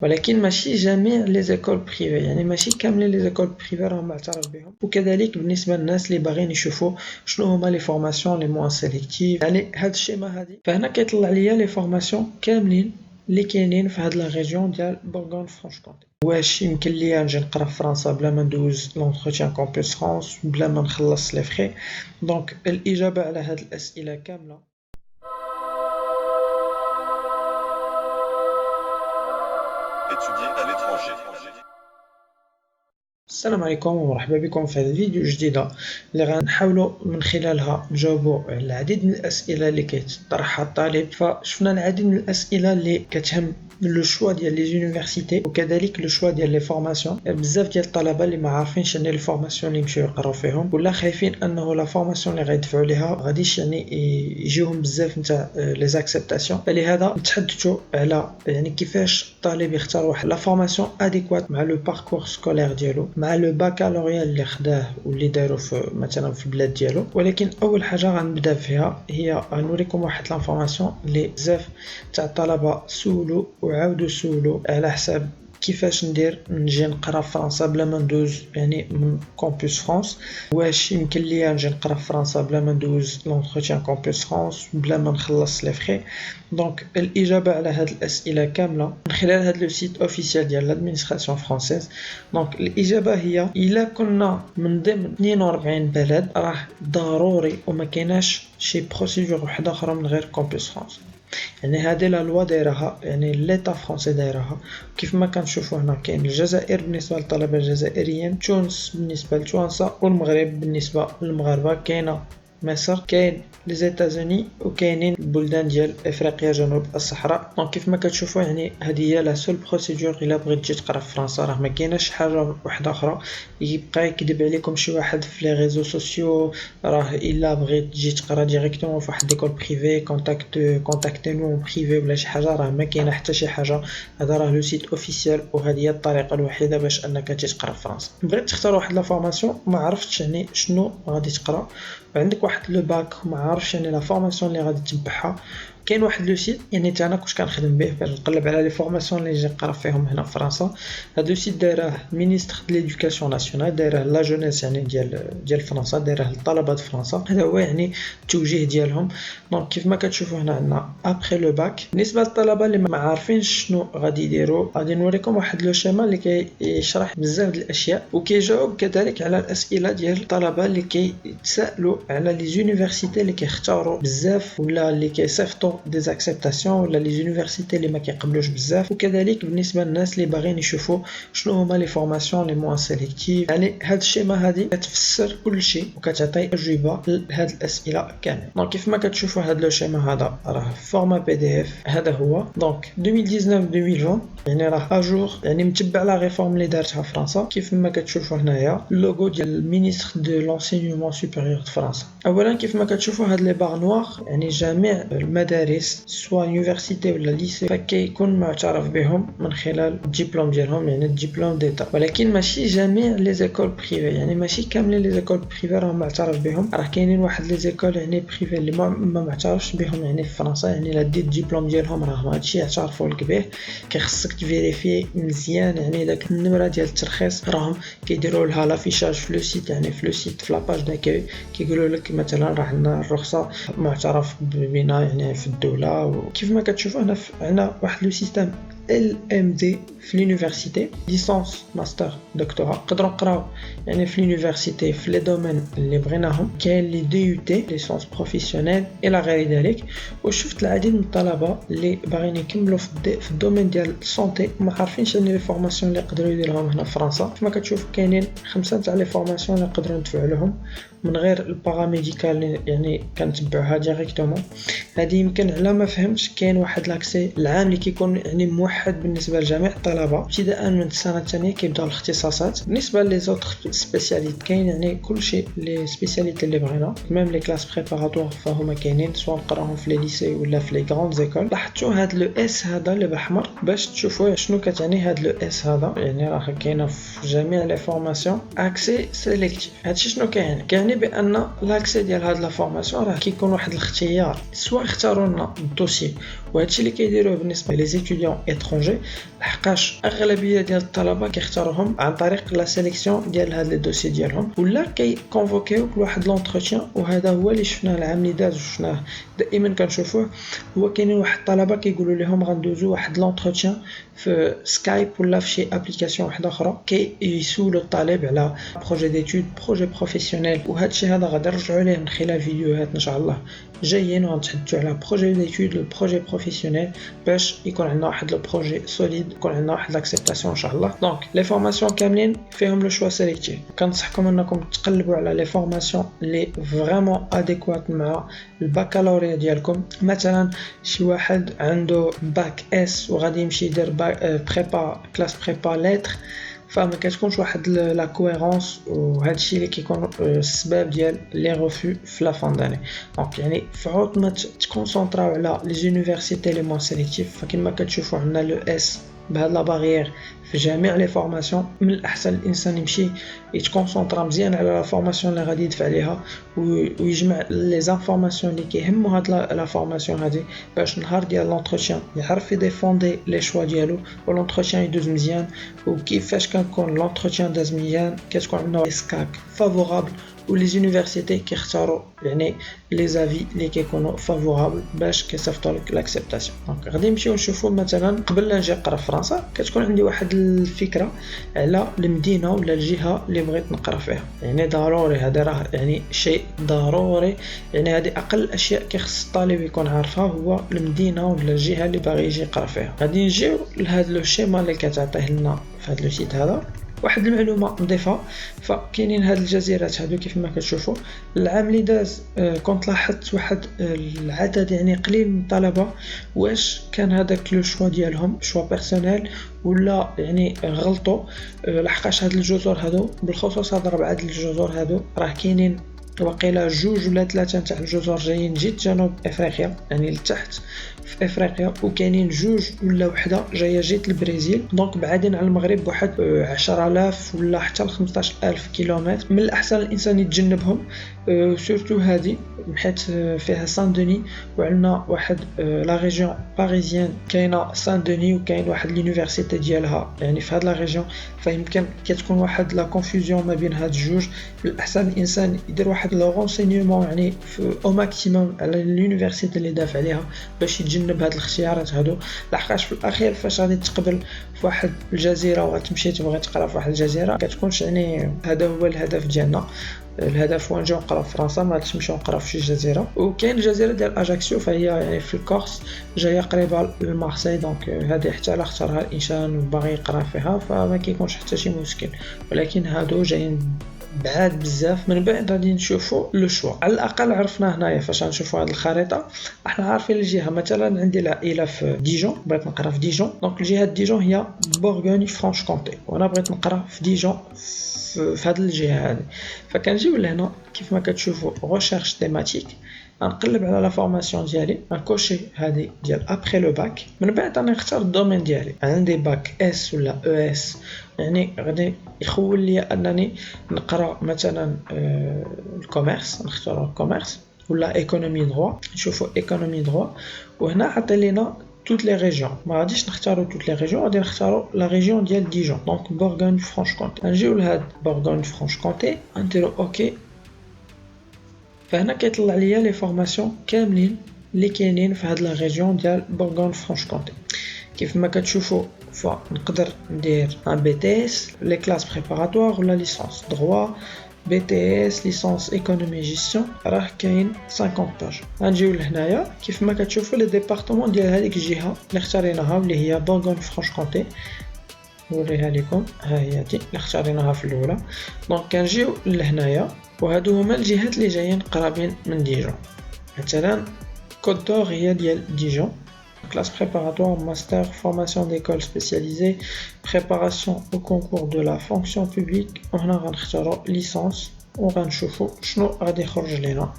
ولكن ماشي جميع لي زيكول بريفي، يعني ماشي كاملين لي زيكول بريفي راهم معترف بهم. وكذلك بالنسبه للناس اللي باغيين يشوفوا شنو هما لي فورماسيون لي موان سيليكتيف، يعني هاد الشيما هادي. فهنا كيطلع ليا لي فورماسيون كاملين اللي كاينين في هاد لا ريجيون ديال بورغون فرانشكونتي. واش يمكن ليا نجي نقرا في فرنسا بلا ما ندوز لونتروتيان كامبوس فرانس، بلا ما نخلص لي فري؟ دونك الاجابه على هاد الاسئله كامله Étudier à l'étranger. السلام عليكم ومرحبا بكم في هذا الفيديو جديدة اللي غنحاولوا من خلالها نجاوبوا على العديد من الأسئلة اللي كيطرحها الطالب. فشفنا العديد من الأسئلة اللي كتهم لو شوا ديال لي زونيفرسيتي وكذلك لو شوا ديال لي فورماسيون. بزاف ديال الطلبه اللي ما عارفينش يعني لي فورماسيون اللي يمشيو يقراو فيهم، ولا خايفين انه لا فورماسيون اللي غيدفعوا ليها غاديش يعني يجيوهم بزاف نتاع لي زاكسبتاسيون. فلهذا نتحدثوا على يعني كيفاش الطالب يختار واحد لا فورماسيون اديكوات مع لو باركور سكولير ديالو، مع لو باكالوريا اللي خداه واللي دارو في مثلا في البلاد ديالو. ولكن اول حاجه غنبدا فيها هي غنوريكم واحد لانفورماسيون اللي بزاف تاع الطلبه سولوا وعاودوا سولوا على حساب كيفاش ندير نجي نقرا في فرنسا بلا ما ندوز يعني من كامبوس فرانس. واش يمكن ليا نجي نقرا في فرنسا بلا ما ندوز لونتروتيان كامبوس فرانس، بلا ما نخلص لي فري؟ دونك الاجابه على هاد الاسئله كامله من خلال هاد لو سيت اوفيسيال ديال لادمينستراسيون فرانسيز. دونك الاجابه هي الا كنا من ضمن 42 بلد راه ضروري وما كايناش شي بروسيدور وحده اخرى من غير كامبوس فرانس. يعني هذه لا لوا دايرها، يعني ليتا فرونسي دايرها. كيف ما كنشوفوا هنا كاين الجزائر بالنسبه للطلبه الجزائريين، تونس بالنسبه للتوانسه، والمغرب بالنسبه للمغاربه، كاينه مصر، كاين لي زيتازوني، وكاينين البلدان ديال افريقيا جنوب الصحراء. دونك كيف ما كتشوفوا يعني هذه هي لا سول بروسيدور الا بغيت تجي تقرا في فرنسا. راه ما كايناش حاجه واحده اخرى. يبقى يكذب عليكم شي واحد في لي ريزو سوسيو راه الا بغيت تجي تقرا ديريكتومون في واحد ديكول بريفي كونتاكتينو بريفي ولا شي حاجه، راه ما كاينه حتى شي حاجه. هذا راه لو سيت اوفيسيال وهذه هي الطريقه الوحيده باش انك تجي تقرا في فرنسا. بغيت تختار واحد لا فورماسيون ما عرفتش يعني شنو غادي تقرا، وعندك واحد لو باك ما عارفش يعني لا فورماسيون اللي غادي تتبعها، كاين واحد لو سيت يعني تاعنا كنت كنخدم به باش نقلب على لي فورماسيون اللي نجي نقرا فيهم هنا في فرنسا. هاد لو سيت دايره مينيستر د ليدوكاسيون ناسيونال، دايره لا جونيس يعني ديال فرنسا، دايره للطلبه د فرنسا. هذا هو يعني التوجيه ديالهم. دونك كيف ما كتشوفوا هنا عندنا ابري لو باك. بالنسبه للطلبه اللي ما عارفينش شنو غادي يديروا، غادي نوريكم واحد لو شيما اللي كيشرح بزاف د الاشياء وكيجاوب كذلك على الاسئله ديال الطلبه اللي كيتسائلوا على لي زونيفرسيتي اللي كيختاروا بزاف ولا اللي كيصيفطوا دي زاكسبتاسيون، ولا لي زونيفرسيتي اللي ما كيقبلوش بزاف. وكذلك بالنسبه للناس اللي باغيين يشوفوا شنو هما لي فورماسيون لي موان سيليكتيف. يعني هاد الشيما هادي كتفسر كل شيء وكتعطي اجوبه لهاد الاسئله كامل. دونك كيف ما كتشوفوا هاد لو شيما هذا راه فورما بي دي اف. هذا هو دونك 2019 2020 يعني راه اجور، يعني متبع لا ريفورم اللي دارتها فرنسا. كيف ما كتشوفوا هنايا اللوغو ديال المينيستر دو لونسينيومون سوبيريور د فرنسا. اولا كيف ما كتشوفوا هاد لي بار نوار يعني جميع المدارس سواء يونيفرسيتي ولا ليسي فكيكون معترف بهم من خلال الدبلوم ديالهم، يعني الدبلوم ديتا. ولكن ماشي جميع لي زيكول بريفي، يعني ماشي كاملين لي زيكول بريفي راهم معترف بهم. راه كاينين واحد لي زيكول يعني بريفي اللي ما معترفش بهم يعني في فرنسا. يعني لا ديت الدبلوم ديالهم راه هادشي يعترفوا لك به. كيخصك تفيريفي مزيان يعني داك النمره ديال الترخيص راهم كيديروا لها لافيشاج في لو سيت، يعني في لو سيت في لاباج داكاي كيقولوا لك مثلا راه عندنا الرخصه معترف بنا يعني في الدوله. وكيف ما كتشوفوا هنا عندنا واحد لو سيستم LMD في لونيفرسيتي، ليسانس ماستر دكتوراه. نقدروا نقراو يعني في لونيفرسيتي في لي دومين اللي بغيناهم. كاين لي دي يو تي ليسانس بروفيسيونيل الى غير ذلك. وشفت العديد من الطلبه اللي باغيين يكملوا في الدومين ديال السونتي ما عارفينش يعني لي فورماسيون اللي يقدروا يديروهم هنا في فرنسا. كما كتشوف كاينين 5 تاع لي فورماسيون اللي نقدروا ندفعوا لهم من غير الباراميديكال، يعني كنتبعوها ديريكتومون. هذه يمكن على ما فهمتش كاين واحد لاكسي العام اللي كيكون يعني موحد بالنسبه لجميع الطلبه. ابتداء من السنه الثانيه كيبداو الاختصاصات. بالنسبه لي زوطخ سبيسياليت كاين يعني كل شيء لي سبيسياليتي اللي بغينا، ميم لي كلاس بريباراتوار فهما كاينين سواء نقراهم في لي ليسي ولا في لي غراند زيكول. لاحظتوا هذا لو اس هذا اللي باحمر باش تشوفوا شنو كتعني هذا لو اس هذا. يعني راه كاينه في جميع لي فورماسيون اكسي سيليكتيف. هادشي شنو كيعني بان لاكسي ديال هاد لا فورماسيون راه كيكون واحد الاختيار، سواء اختاروا لنا الدوسي. وهادشي اللي كيديروه بالنسبه لي زيتيديون اترونجي l'étranger لحقاش اغلبيه ديال الطلبه كيختاروهم عن طريق لا سيليكسيون ديال هاد لي دوسي ديالهم ولا كي كونفوكيوك لواحد لونتروتيان. وهذا هو اللي شفناه العام اللي داز وشفناه دائما كنشوفوه. هو كاينين واحد الطلبه كيقولوا لهم غندوزو واحد لونتروتيان في سكايب ولا في شي ابليكاسيون واحده اخرى يسولوا الطالب على بروجي ديتود بروجي بروفيسيونيل. وهذا الشيء هذا غادي نرجعوا ليه من خلال فيديوهات ان شاء الله جايين وغنتحدثوا على بروجي ديتود لو بروجي بروفيسيونيل باش يكون عندنا واحد لو بروجي سوليد يكون عندنا واحد لاكسبتاسيون ان شاء الله. دونك لي فورماسيون كاملين فيهم لو شوا سيليكتيف. كنصحكم انكم تقلبوا على لي فورماسيون اللي فريمون اديكوات مع الباكالوريا ديالكم. مثلا شي واحد عنده باك اس وغادي يمشي يدير بريبا كلاس بريبا لتر فما كتكونش واحد لا كويرونس وهذا الشيء اللي كيكون السبب ديال لي ريفو في لا فان داني. دونك يعني فعوض ما تكونسونطراو على لي زونيفرسيتي لي مون سيليكتيف فكما كتشوفوا عندنا لو اس بهاد لا بارير في جميع لي فورماسيون من الاحسن الانسان يمشي يتكونسونطرا مزيان على لا فورماسيون اللي غادي يدفع ليها ويجمع لي زانفورماسيون اللي كيهمو هاد لا فورماسيون هادي باش نهار ديال لونتروتيان يعرف يديفوندي لي شوا ديالو ولونتروتيان يدوز مزيان. وكيفاش كنكون لونتروتيان داز مزيان كتكون عندنا سكاك فافورابل ولي زونيفرسيتي كيختاروا يعني لي زافي اللي كيكونوا فافورابل باش كيصيفطوا لك لاكسبتاسيون. دونك غادي نمشيو نشوفوا مثلا قبل لا نجي نقرا في فرنسا كتكون عندي واحد الفكره على المدينه ولا الجهه اللي بغيت نقرا فيها. يعني ضروري هذا راه يعني شيء ضروري يعني هذه اقل الاشياء كيخص الطالب يكون عارفها هو المدينه ولا الجهه اللي باغي يجي يقرا فيها. غادي نجيو لهذا لو شيما اللي كتعطيه لنا في هذا لو سيت هذا. واحد المعلومه نضيفها فكاينين هاد الجزيرات هادو كيف ما كتشوفوا العام اللي داز كنت لاحظت واحد العدد يعني قليل من الطلبه واش كان هذاك لو شوا ديالهم شوا بيرسونيل ولا يعني غلطوا لحقاش هاد الجزر هادو بالخصوص هاد 4 الجزر هادو راه كاينين وقيلا 2 ولا 3 تاع الجزر جايين جيت جنوب افريقيا يعني لتحت في افريقيا وكاينين 2 ولا وحده جايه جيت البرازيل. دونك بعادين على المغرب بواحد 10000 ولا حتى ل 15000 كيلومتر. من الاحسن الانسان يتجنبهم سورتو هذه حيت فيها سان دوني وعندنا واحد لا ريجيون باريزيان كاينه سان دوني وكاين واحد لونيفرسيتي ديالها يعني في هاد لا ريجيون فيمكن كتكون واحد لا كونفوزيون ما بين هاد الجوج. بالاحسن الانسان يدير واحد لو رونسينيومون يعني او ماكسيموم على لونيفرسيتي اللي دافع عليها باش يتجنب هاد الاختيارات هادو لحقاش في الاخير فاش غادي تقبل في واحد الجزيره وغتمشي تبغي تقرا في واحد الجزيره كتكونش يعني هذا هو الهدف ديالنا. الهدف هو نجيو نقرا في فرنسا ما غاديش نمشيو نقرا في شي جزيره. وكاين الجزيره ديال اجاكسيو فهي يعني في الكورس جايه قريبه لمارسي دونك هذه حتى على اختارها الانسان وباغي يقرا فيها فما كيكونش حتى شي مشكل. ولكن هادو جايين بعاد بزاف. من بعد غادي نشوفوا لو شوا على الاقل عرفنا هنايا فاش غنشوفوا هذه الخريطه احنا عارفين الجهه. مثلا عندي العائله في ديجون بغيت نقرا في ديجون دونك الجهه ديجون هي بورغوني فرانش كونتي وانا بغيت نقرا في ديجون في هذه الجهه هذه. فكنجيو لهنا كيف ما كتشوفوا ريشيرش تيماتيك غنقلب على لا فورماسيون ديالي غنكوشي هذه ديال ابري لو باك. من بعد انا نختار الدومين ديالي عندي باك اس ولا او اس يعني غادي يخول لي انني نقرا مثلا الكوميرس نختار الكوميرس ولا ايكونومي دروا نشوفوا ايكونومي دروا وهنا عطي لينا toutes les régions. ما غاديش نختاروا toutes les régions غادي نختاروا لا ريجيون ديال ديجون دونك بورغوني فرانش كونتي. نجيو لهاد بورغوني فرانش كونتي نديروا اوكي. فهنا كيطلع ليا لي فورماسيون كاملين اللي كاينين في هاد لا ريجيون ديال بورغوني فرانش كونتي. كيف ما كتشوفوا فنقدر ندير ان بي تي اس لي كلاس بريباراتوار ولا ليسانس دروا BTS ليسانس ايكونومي جيستيون راه كاين 50 باج. غنجيو لهنايا كيف ما كتشوفوا لي ديبارتمون ديال هذيك الجهه اللي اختاريناها اللي هي بورغوني فرانش كونتي. نوريها لكم ها هي دي اللي اختاريناها في الاولى. دونك كنجيو لهنايا وهادو هما الجهات اللي جايين قرابين من ديجون. مثلا كوت دور هي ديال ديجون classe préparatoire, master, formation d'école spécialisée, préparation au concours de la fonction publique. On a غنختاروا licence وغنشوفوا شنو غادي يخرج لنا.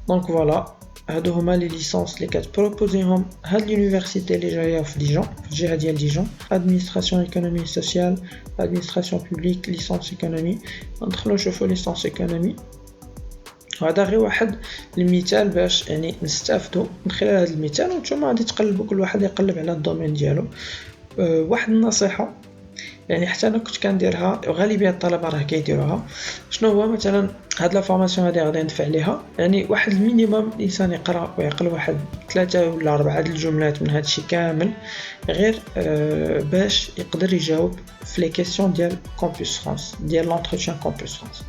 دونك فوالا هادو هما لي ليسانس اللي كتبروبوزيهم هاد لونيفرسيتي اللي جايه في ديجون في الجهه ديال ديجون. administration économie sociale, administration publique, licence économie. ندخلوا نشوفوا licence économie وهذا غير واحد المثال باش يعني نستافدوا من خلال هذا المثال، وانتم غادي تقلبوا كل واحد يقلب على الدومين ديالو. واحد النصيحه يعني حتى انا كنت كنديرها وغالبيه الطلبه راه كيديروها، شنو هو مثلا هاد لا فورماسيون هادي غادي ندفع عليها يعني واحد المينيموم الانسان يقرا ويعقل واحد 3 ولا 4 الجملات من هادشي كامل غير باش يقدر يجاوب في لي كيسيون ديال كامبوس فرانس ديال لونتروتيان كامبوس فرانس.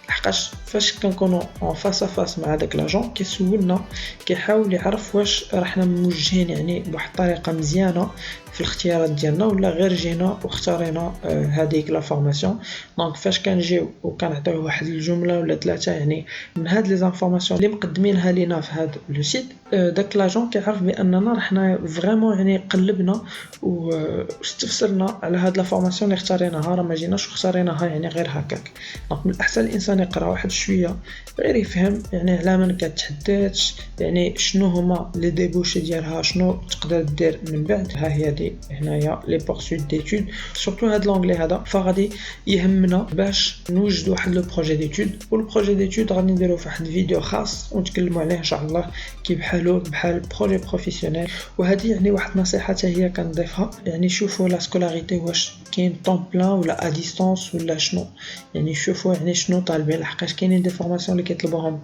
لحقاش فاش كنكونوا اون فاس فاس مع داك لاجون كيسولنا كيحاول يعرف واش راه حنا موجهين يعني بواحد الطريقه مزيانه في الاختيارات ديالنا ولا غير جينا واختارينا هذيك لا فورماسيون. دونك فاش كنجيو وكنعطيوه واحد الجمله ولا 3 يعني من هاد لي زانفورماسيون اللي مقدمينها لينا في هاد لو سيت، داك لاجون كيعرف باننا راه حنا فريمون يعني قلبنا واستفسرنا على هاد لا فورماسيون اللي اختاريناها، راه ما جيناش واختاريناها يعني غير هكاك. دونك من الاحسن الانسان يقرا واحد شويه غير يفهم يعني على من كتحدث، يعني شنو هما لي ديبوشي ديالها، شنو تقدر دير من بعد. ها هي دي هنايا لي بورسويت ديتود سورتو هاد لونغلي هذا فغادي يهمنا باش نوجدوا واحد لو بروجي ديتود، والبروجي ديتود غادي نديرو في واحد الفيديو خاص ونتكلموا عليه ان شاء الله كي بحال بروجي بروفيسيونيل. وهذه يعني واحد نصيحه حتى هي كنضيفها، يعني شوفوا لا سكولاريتي واش كاين طون بلان ولا ا ديستانس ولا شنو، يعني شوفوا يعني شنو طالبين، لحقاش كاينين دي فورماسيون اللي كيطلبوهم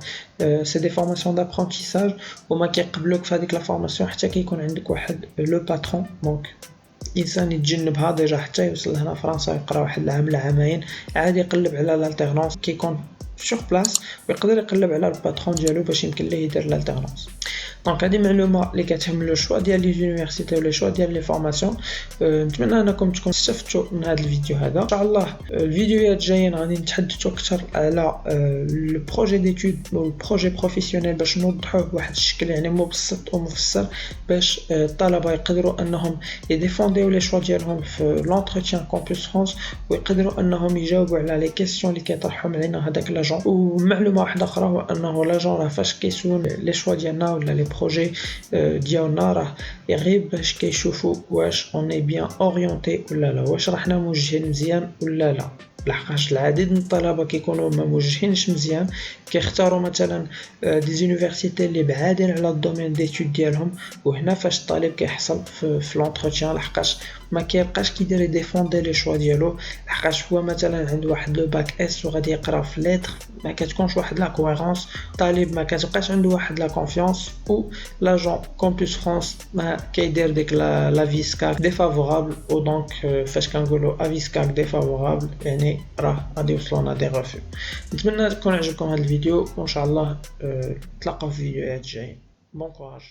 سي دي فورماسيون دابرونتيساج وما كيقبلوك في هذيك لا فورماسيون حتى كيكون عندك واحد لو باترون. دونك الانسان يتجنبها ديجا حتى يوصل هنا فرنسا يقرا واحد العام لعامين عادي يقلب على لالتيرنونس كيكون سور بلاص ويقدر يقلب على الباترون ديالو باش يمكن ليه يدير لالتيرنونس. دونك هذه معلومه اللي كتهم لو شوا ديال لي يونيفرسيتي ولا شوا ديال لي فورماسيون. نتمنى انكم تكونوا استفدتوا من هذا الفيديو هذا. ان شاء الله الفيديوهات الجايين غادي نتحدثوا اكثر على لو بروجي ديتود والبروجي بروفيسيونيل باش نوضحوه بواحد الشكل يعني مبسط ومفسر باش الطلبه يقدروا انهم يديفونديو لي شوا ديالهم في لونتروتيان كامبوس فرانس ويقدروا انهم يجاوبوا على لي كيسيون اللي كيطرحهم علينا هذاك لاجون. ومعلومه واحده اخرى هو انه لاجون راه فاش كيسول لي شوا ديالنا ولا لي بروجي ديالنا راه غير باش كيشوفوا واش اوني بيان اورينتي ولا لا، واش راه حنا موجهين مزيان ولا لا. لحقاش العديد من الطلبه كيكونوا ما موجهينش مزيان كيختاروا مثلا دي زونيفرسيتي اللي بعادين على الدومين ديتود ديالهم، وهنا فاش الطالب كيحصل في لونتروتيان لحقاش ما كيبقاش كيدير ديفوندي لي شوا ديالو، لحقاش هو مثلا عنده واحد لو باك اس وغادي يقرا في ليتر ما كتكونش واحد لا كويرونس، الطالب ما كتبقاش عنده واحد لا كونفيونس و لاجون كامبوس فرانس ما كيدير ديك لا فيسكاك ديفافورابل. و دونك فاش كنقولوا افيسكاك ديفافورابل يعني راه غادي يوصلونا دي ريفيو. نتمنى تكون عجبكم هذا الفيديو وان شاء الله نتلاقاو في فيديوهات جايين. بون كوراج.